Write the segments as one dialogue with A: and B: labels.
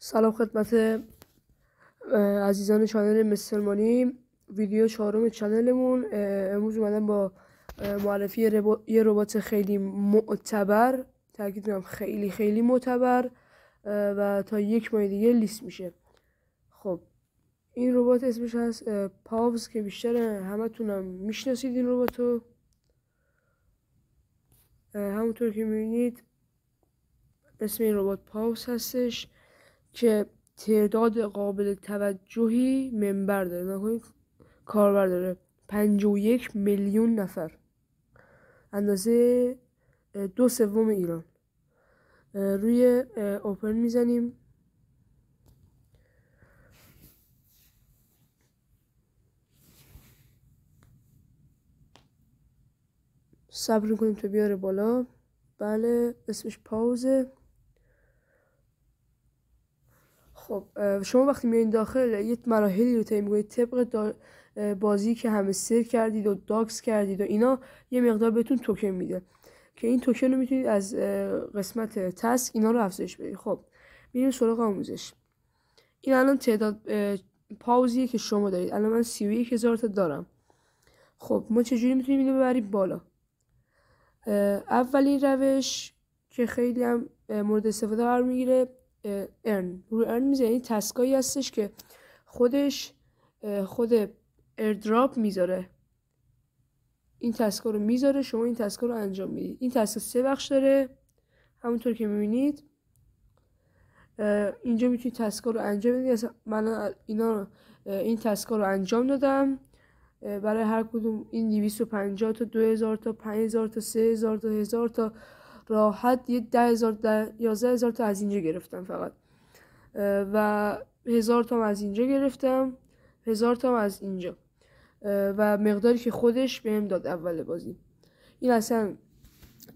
A: سلام خدمت عزیزان چانل مسلمانی. ویدیو چهارم چانلمون. امروز اومدم با معرفی یه ربات خیلی معتبر، تاکید میکنم خیلی معتبر و تا 1 ماه دیگه لیست میشه. خب این ربات اسمش هست پاوز که بیشتر همتونم میشناسید این رباتو. همونطور که میبینید اسم این ربات پاوز هستش که تعداد قابل توجهی منبر داره، کاربر داره. 51 میلیون نفر، اندازه 2/3 ایران. روی اوپن میزنیم. صبر کنیم تا بیاره بالا. بله اسمش پاوزه. خب شما وقتی میایین داخل یه مراحلی رو طی می‌کنید طبق بازی که همستر کردید و داکس کردید و اینا، یه مقدار بهتون توکن میده که این توکن رو میتونید از قسمت تسک اینا رو افزایش بدید. خب میریم سراغ آموزش. این الان تعداد پاوزیه که شما دارید. الان من 31,000 تا دارم. خب ما چجوری میتونیم اینو ببریم بالا؟ اولین روش که خیلی هم مورد استفاده قرار میگیره، روی ارن میزنید. تسکایی هستش که خود ایردراپ میذاره. این تسکا رو میذاره، شما این تسکا رو انجام میدید. این تسکا 3 بخش داره همونطور که میبینید. اینجا میتونید تسکا رو انجام بدید. من این تسکا رو انجام دادم. برای هر کدوم این 250 تا 2000 تا 5000 تا 3000 تا 1000 تا راحت یه 10,000 11,000 تا از اینجا گرفتم فقط، و 1000 تا از اینجا گرفتم، 1000 تا از اینجا، و مقداری که خودش بهم داد اول بازی. این اصلا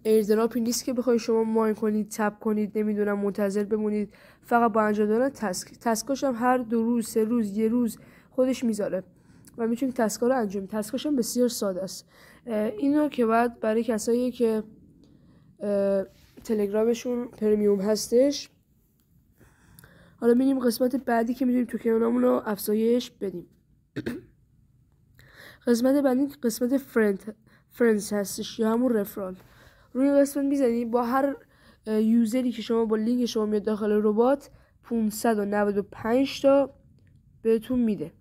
A: ایردراپی نیست که بخوای شما ماین کنید، تپ کنید، نمیدونم منتظر بمونید. فقط با انجام دادن تسکاش هم هر 2 روز 3 روز یه روز خودش میذاره و میتونید تسکا رو انجام. تسکاش هم بسیار ساده است. اینو که بعد برای کسایی که تلگرامشون پرمیوم هستش. حالا میریم قسمت بعدی که میتونیم توکنامون رو افزایش بدیم. قسمت بعدی قسمت فرندز هستش یا همون رفرال. روی قسمت میزنید. با هر یوزری که شما با لینک شما میاد داخل ربات 595 تا بهتون میده،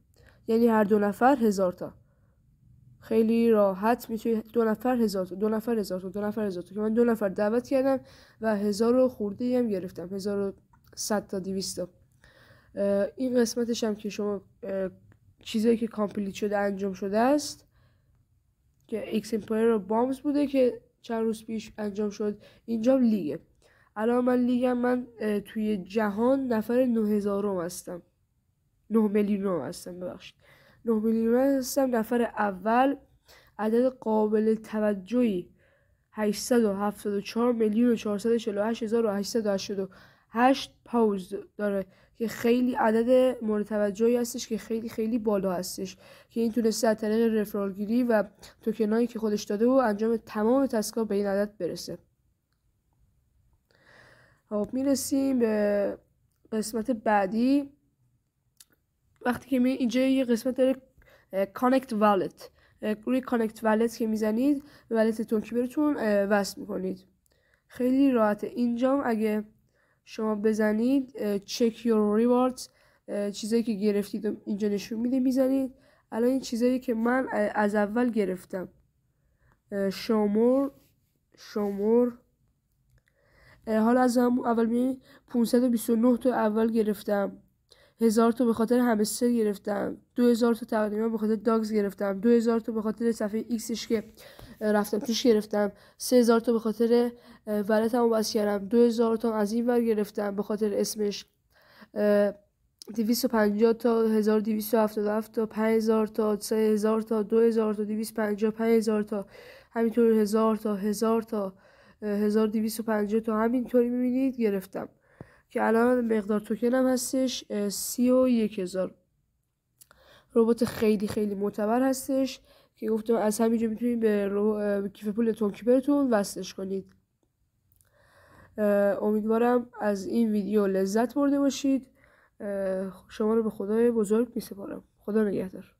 A: یعنی هر 2 نفر 1000 تا. خیلی راحت میتونید 2 نفر 1000 تا، 2 نفر 1000 تا، 2 نفر 1000 تا، که من 2 نفر دعوت کردم و 1000 خورده هم گرفتم، 1100 تا 200 تا. این قسمتش هم که شما چیزایی که کامپلیت شده انجام شده است که ایکس امپایر و بامز بوده که چند روز پیش انجام شد. اینجا لیگه. الان من توی جهان نفر 9000 هستم، 9 میلیون هستم، ببخشید 9 میلیون هستم. نفر اول عدد قابل توجهی 874 میلیون و 448,888 پاوز داره که خیلی عدد مورد توجهی هستش، که خیلی بالا هستش، که این تونسته از طریق رفرال گیری و توکنایی که خودش داده و انجام تمام تسکا به این عدد برسه. خب میرسیم به قسمت بعدی. وقتی که اینجا یه قسمت داره کانکت والت. روی کانکت والت که میزنید به والت تونکیبرتون وصل میکنید. خیلی راحته. اینجا اگه شما بزنید چک یور ریواردز، چیزایی که گرفتید اینجا نشون میده، میزنید. الان این چیزایی که من از اول گرفتم، شمور حالا از اول میبینید 529 تا اول گرفتم، 1000 تا به خاطر همستر گرفتم، 2000 تا تقریبا به خاطر داگز گرفتم، 2000 تا به خاطر صفحه ایکسش که رفتم توش گرفتم، 3000 تا به خاطر ولتمو بس کردم، 2000 تا از این ور گرفتم به خاطر اسمش، 250 تا 1277 تا 5000 تا 3000 تا 2000 تا 250 5000 تا همینطور 1000 تا 1250 تا همینطوری میبینید گرفتم، که الان مقدار توکنم هستش 31,000. ربات خیلی معتبر هستش که گفتم از همینجا میتونید به کیف پول تونکیبرتون وصلش کنید. امیدوارم از این ویدیو لذت برده باشید. شما رو به خدای بزرگ میسپارم. خدا نگهدار.